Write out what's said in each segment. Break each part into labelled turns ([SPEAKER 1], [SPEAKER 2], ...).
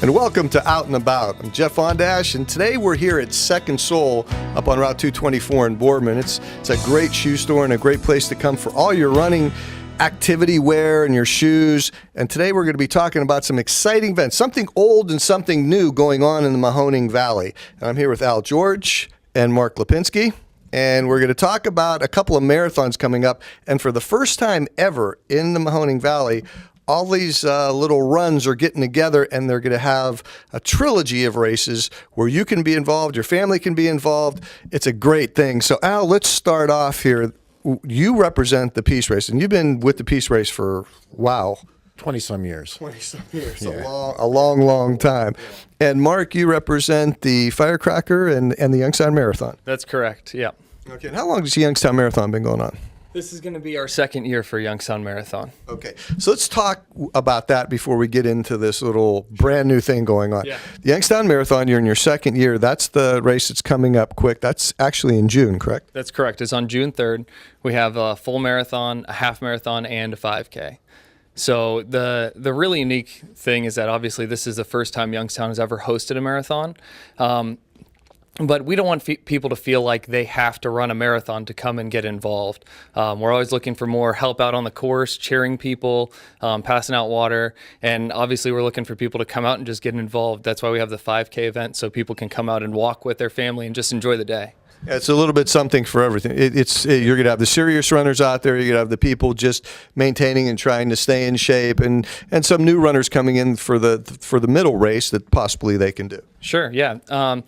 [SPEAKER 1] And welcome to Out and About. I'm Jeff Ondash, and today we're here at Second Soul up on Route 224 in Boardman. It's a great shoe store and a great place to come for all your running activity wear and your shoes. And today we're going to be talking about some exciting events, something old and something new going on in the Mahoning Valley. And I'm here with Al George and Mark Lipinski. And we're going to talk about a couple of marathons coming up. And for the first time ever in the Mahoning Valley, all these little runs are getting together, and they're going to have a trilogy of races where you can be involved, your family can be involved. It's a great thing. So, Al, let's start off here. You represent the Peace Race, and you've been with the Peace Race for, wow.
[SPEAKER 2] 20-some years.
[SPEAKER 1] 20-some years, yeah. a long time. Yeah. And Mark, you represent the Firecracker and the Youngstown Marathon.
[SPEAKER 3] That's correct, yeah.
[SPEAKER 1] Okay, and how long has the Youngstown Marathon been going on?
[SPEAKER 3] This is going to be our second year for Youngstown Marathon.
[SPEAKER 1] Okay, so let's talk about that before we get into this little brand new thing going on.
[SPEAKER 3] Yeah.
[SPEAKER 1] The Youngstown Marathon, you're in your second year. That's the race that's coming up quick. That's actually in June, correct?
[SPEAKER 3] That's correct. It's on June 3rd. We have a full marathon, a half marathon, and a 5K. So the really unique thing is that obviously this is the first time Youngstown has ever hosted a marathon. But we don't want people to feel like they have to run a marathon to come and get involved. We're always looking for more help out on the course, cheering people, passing out water. And obviously we're looking for people to come out and just get involved. That's why we have the 5K event, so people can come out and walk with their family and just enjoy the day.
[SPEAKER 1] Yeah, it's a little bit something for everything. You're going to have the serious runners out there. You're going to have the people just maintaining and trying to stay in shape, and some new runners coming in for the middle race that possibly they can do.
[SPEAKER 3] Sure, yeah.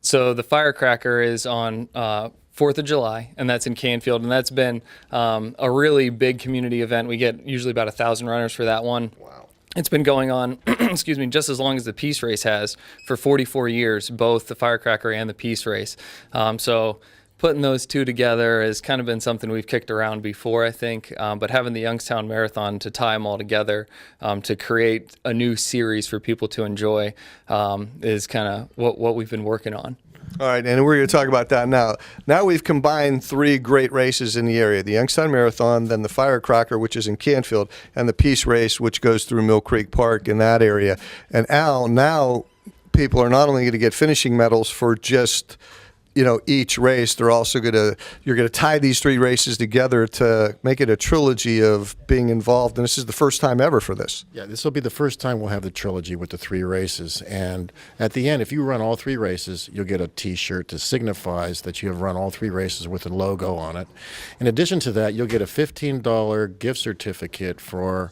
[SPEAKER 3] So the Firecracker is on 4th of July, and that's in Canfield, and that's been a really big community event. We get usually about 1,000 runners for that one.
[SPEAKER 1] Wow.
[SPEAKER 3] It's been going on, excuse me, just as long as the Peace Race has, for 44 years, both the Firecracker and the Peace Race. So putting those two together has kind of been something we've kicked around before, I think, but having the Youngstown Marathon to tie them all together, to create a new series for people to enjoy, is kind of what we've been working on.
[SPEAKER 1] All right, and we're going to talk about that now. Now we've combined three great races in the area, the Youngstown Marathon, then the Firecracker, which is in Canfield, and the Peace Race, which goes through Mill Creek Park in that area. And Al, now people are not only going to get finishing medals for just each race, you're going to tie these three races together to make it a trilogy of being involved. And this is the first time ever for this.
[SPEAKER 2] Yeah, this will be the first time we'll have the trilogy with the three races. And at the end, if you run all three races, you'll get a T-shirt that signifies that you have run all three races with a logo on it. In addition to that, you'll get a $15 gift certificate for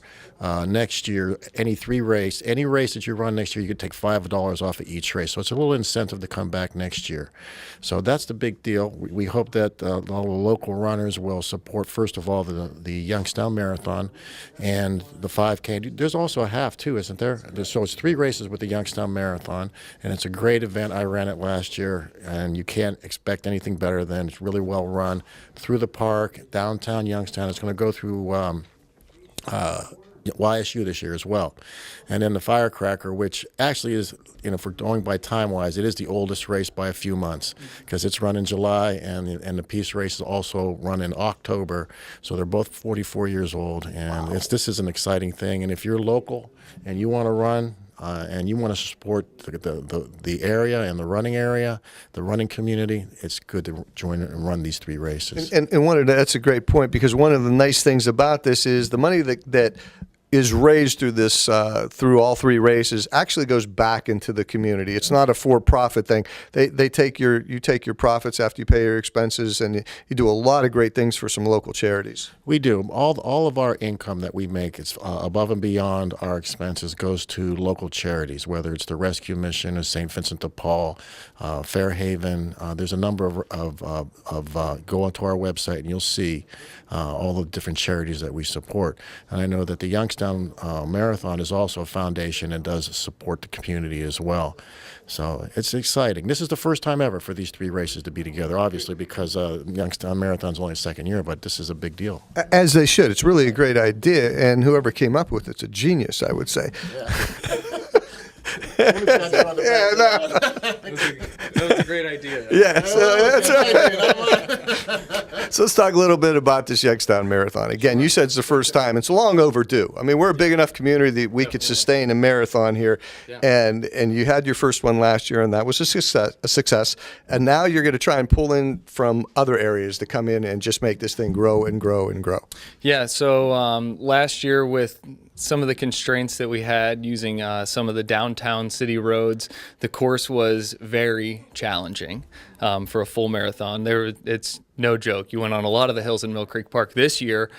[SPEAKER 2] next year. Any race that you run next year, you could take $5 off of each race. So it's a little incentive to come back next year. So that's the big deal. We hope that all the local runners will support, first of all, the Youngstown Marathon and the 5K. There's also a half, too, isn't there? So it's three races with the Youngstown Marathon, and it's a great event. I ran it last year, and you can't expect anything better than it's really well run through the park, downtown Youngstown. It's going to go through YSU this year as well. And then the Firecracker, which actually is, for going by time-wise, it is the oldest race by a few months because it's run in July, and the Peace Race is also run in October. So they're both 44 years old, and
[SPEAKER 1] wow.
[SPEAKER 2] This is an exciting thing. And if you're local and you want to run, and you want to support the area and the running community, it's good to join and run these three races.
[SPEAKER 1] And that's a great point, because one of the nice things about this is the money that is raised through this through all three races actually goes back into the community. It's not a for-profit thing. You take your profits after you pay your expenses, and you do a lot of great things for some local charities.
[SPEAKER 2] We do. All of our income that we make is above and beyond our expenses goes to local charities, whether it's the Rescue Mission or St. Vincent de Paul, Fairhaven. There's a number of go onto our website and you'll see all the different charities that we support. And I know that the Youngstown Marathon is also a foundation and does support the community as well. So it's exciting. This is the first time ever for these three races to be together, obviously, because Youngstown Marathon's only second year, but this is a big deal.
[SPEAKER 1] As they should. It's really a great idea, and whoever came up with it's a genius, I would say.
[SPEAKER 2] Yeah.
[SPEAKER 1] Yeah, no.
[SPEAKER 3] That was a great idea.
[SPEAKER 1] Yeah, so that's right. So let's talk a little bit about this Youngstown Marathon. Again, you said it's the first time. It's long overdue. I mean, we're a big enough community that we could sustain a marathon here, and you had your first one last year, and that was a success. And now you're going to try and pull in from other areas to come in and just make this thing grow and grow and grow.
[SPEAKER 3] Yeah, so last year with some of the constraints that we had using some of the downtown city roads, the course was very challenging for a full marathon. It's no joke. You went on a lot of the hills in Mill Creek Park. This year,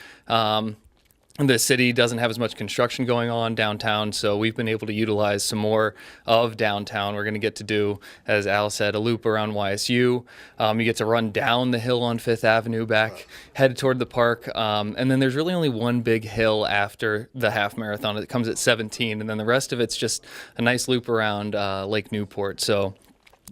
[SPEAKER 3] the city doesn't have as much construction going on downtown, so we've been able to utilize some more of downtown. We're going to get to do, as Al said, a loop around YSU. You get to run down the hill on 5th Avenue back, head toward the park, and then there's really only one big hill after the half marathon. It comes at 17, and then the rest of it's just a nice loop around Lake Newport. So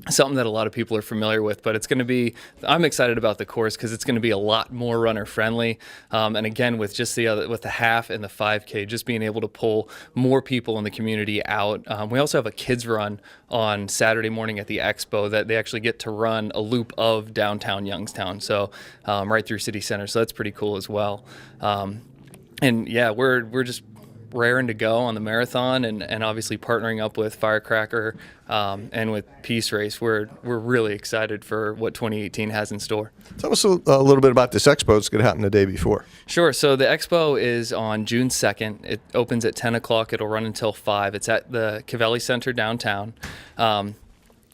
[SPEAKER 3] something that a lot of people are familiar with, but it's going to be, I'm excited about the course because it's going to be a lot more runner friendly. And again, with just with the half and the 5K, just being able to pull more people in the community out. We also have a kids run on Saturday morning at the expo that they actually get to run a loop of downtown Youngstown. So right through city center. So that's pretty cool as well. And yeah, we're just raring to go on the marathon, and obviously partnering up with Firecracker and with Peace Race, we're really excited for what 2018 has in store.
[SPEAKER 1] Tell us a little bit about this expo. It's going to happen the day before.
[SPEAKER 3] Sure. So the expo is on June 2nd. It opens at 10 o'clock. It'll run until 5. It's at the Cavelli Center downtown.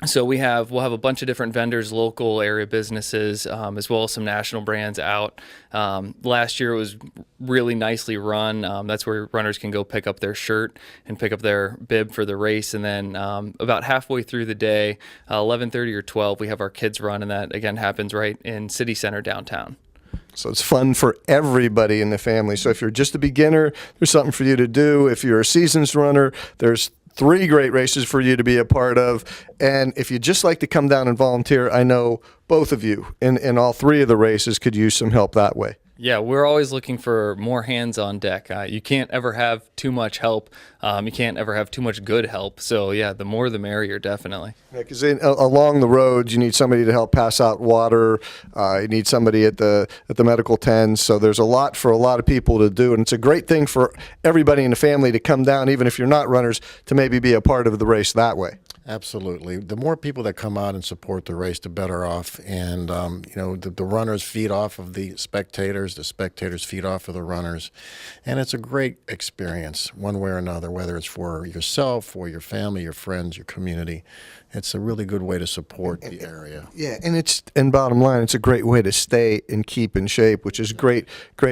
[SPEAKER 3] So we'll have a bunch of different vendors, local area businesses, as well as some national brands out. Last year it was really nicely run. That's where runners can go pick up their shirt and pick up their bib for the race. And then about halfway through the day, 11:30 or 12, we have our kids run, and that again happens right in City Center downtown.
[SPEAKER 1] So it's fun for everybody in the family. So if you're just a beginner, there's something for you to do. If you're a seasoned runner, there's 3 great races for you to be a part of. And if you'd just like to come down and volunteer, I know both of you in all 3 of the races could use some help that way.
[SPEAKER 3] Yeah, we're always looking for more hands on deck. You can't ever have too much help. You can't ever have too much good help. So yeah, the more the merrier, definitely.
[SPEAKER 1] Yeah, because along the road, you need somebody to help pass out water. You need somebody at the medical tents. So there's a lot for a lot of people to do, and it's a great thing for everybody in the family to come down, even if you're not runners, to maybe be a part of the race that way.
[SPEAKER 2] Absolutely. The more people that come out and support the race, the better off. And, the runners feed off of the spectators feed off of the runners. And it's a great experience one way or another, whether it's for yourself or your family, your friends, your community. It's a really good way to support the area.
[SPEAKER 1] Yeah, and bottom line, it's a great way to stay and keep in shape, which is great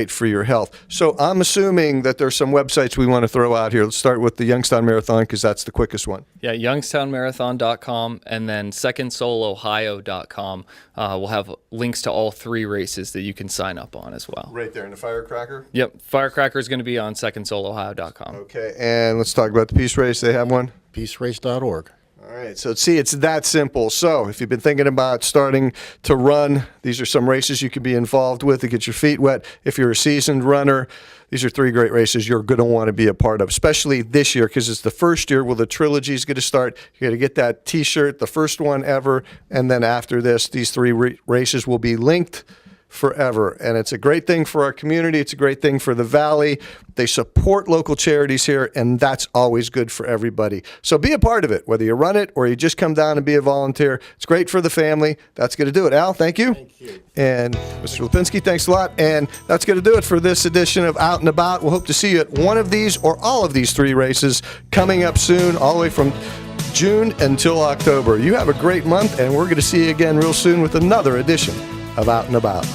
[SPEAKER 1] for your health. So I'm assuming that there's some websites we want to throw out here. Let's start with the Youngstown Marathon because that's the quickest one.
[SPEAKER 3] Yeah, youngstownmarathon.com and then secondsolohio.com. We'll have links to all 3 races that you can sign up on as well.
[SPEAKER 1] Right there in the Firecracker?
[SPEAKER 3] Yep, Firecracker is going to be on secondsolohio.com.
[SPEAKER 1] Okay, and let's talk about the Peace Race. They have one?
[SPEAKER 2] PeaceRace.org.
[SPEAKER 1] All right, so see, it's that simple. So if you've been thinking about starting to run, these are some races you could be involved with to get your feet wet. If you're a seasoned runner, these are 3 great races you're going to want to be a part of, especially this year because it's the first year where the trilogy is going to start. You're going to get that T-shirt, the first one ever, and then after this, these 3 races will be linked forever. And it's a great thing for our community. It's a great thing for the Valley. They support local charities here, and that's always good for everybody. So be a part of it, whether you run it or you just come down and be a volunteer. It's great for the family. That's going to do it. Al, thank you.
[SPEAKER 2] Thank you.
[SPEAKER 1] And Mr. Lipinski, thanks a lot. And that's going to do it for this edition of Out and About. We'll hope to see you at one of these or all of these 3 races coming up soon, all the way from June until October. You have a great month, and we're going to see you again real soon with another edition of Out and About.